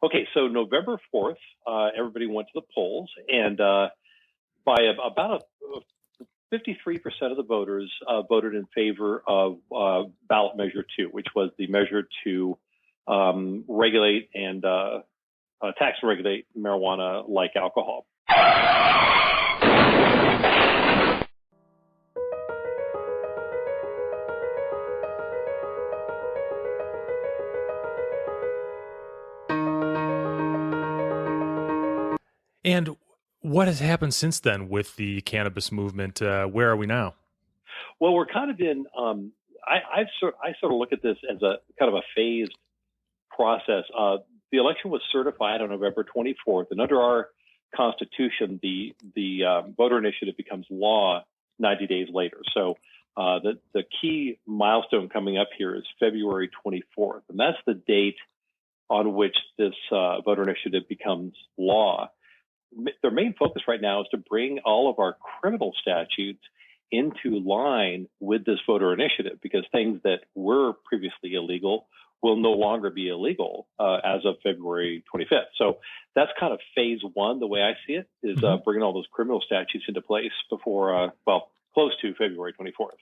Okay, so November 4th, everybody went to the polls, and by about 53% of the voters voted in favor of ballot measure 2, which was the measure to regulate and tax and regulate marijuana like alcohol. And what has happened since then with the cannabis movement? Where are we now? Well, we're kind of in. I sort of look at this as a kind of a phased process. The election was certified on November 24th, and under our Constitution, the voter initiative becomes law 90 days later. So the key milestone coming up here is February 24th, and that's the date on which this voter initiative becomes law. Their main focus right now is to bring all of our criminal statutes into line with this voter initiative, because things that were previously illegal will no longer be illegal as of February 25th. So that's kind of phase one, the way I see it, is bringing all those criminal statutes into place before, close to February 24th.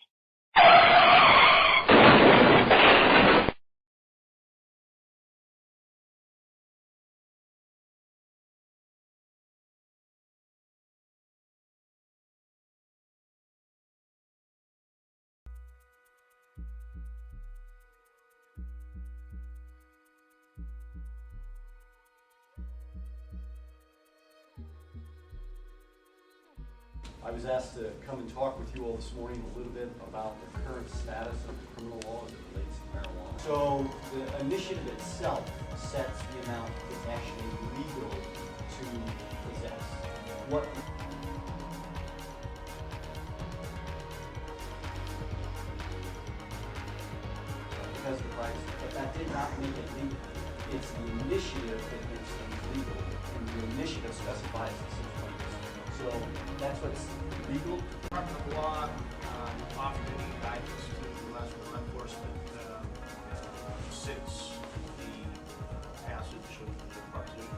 I was asked to come and talk with you all this morning a little bit about the current status of the criminal law as it relates to marijuana. So the initiative itself sets the amount that's actually legal to possess. Because the price, but that did not make it legal. It's the initiative that makes things legal, and the initiative specifies the situation. So that's what's legal. Department of Law offered any guidance to Alaskan law enforcement since the passage of the proposition?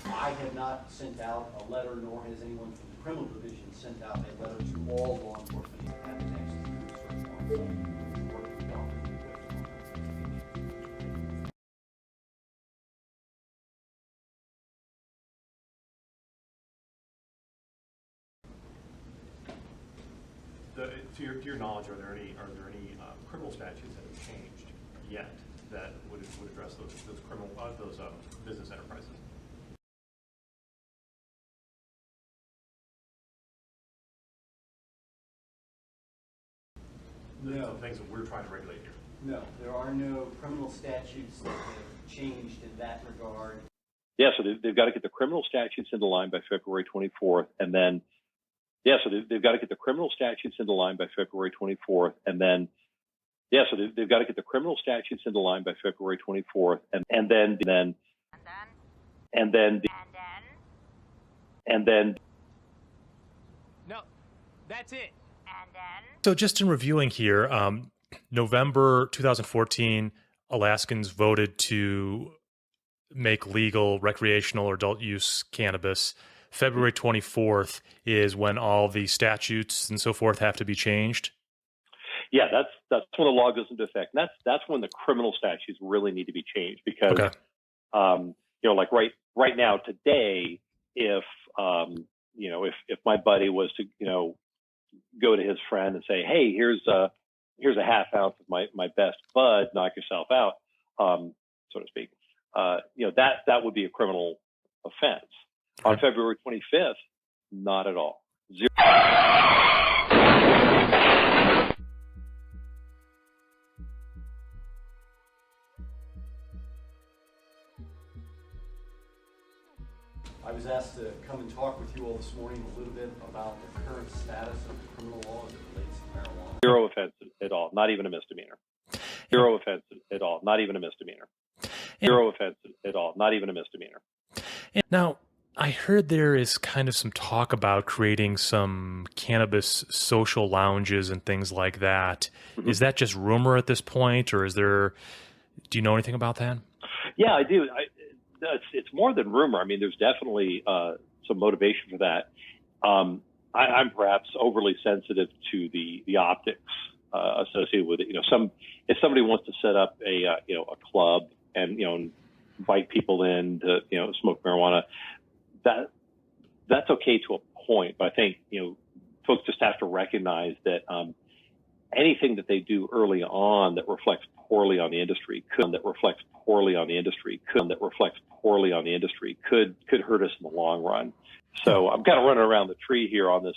I have not sent out a letter, nor has anyone from the criminal division sent out a letter to all law enforcement at the next search warrant. To your knowledge, are there any criminal statutes that have changed yet that would address those business enterprises? No. The things that we're trying to regulate here. No, there are no criminal statutes that have changed in that regard. Yeah, so they've got to get the criminal statutes into line by February 24th, and then they've got to get the criminal statutes into line by February 24th, and then they've got to get the criminal statutes into line by February 24th, and then. No, that's it. And then. So just in reviewing here, November 2014, Alaskans voted to make legal recreational or adult use cannabis. February 24th is when all the statutes and so forth have to be changed. Yeah, that's when the law goes into effect. And that's when the criminal statutes really need to be changed, because, like right now today, if my buddy was to, go to his friend and say, hey, here's a half ounce of my best bud, knock yourself out, so to speak, that would be a criminal offense. On February 25th, not at all. Zero. I was asked to come and talk with you all this morning a little bit about the current status of the criminal law as it relates to marijuana. Zero offenses at all, not even a misdemeanor. Zero offenses at all, not even a misdemeanor. Zero offenses at all, not even a misdemeanor. Now, I heard there is kind of some talk about creating some cannabis social lounges and things like that. Mm-hmm. Is that just rumor at this point, or do you know anything about that? Yeah, I do. it's more than rumor. I mean, there's definitely some motivation for that. I'm perhaps overly sensitive to the optics associated with it. If somebody wants to set up a club and invite people in to smoke marijuana, that's okay to a point. But I think folks just have to recognize that anything that they do early on that reflects poorly on the industry could hurt us in the long run. So I'm kind of running around the tree here on this.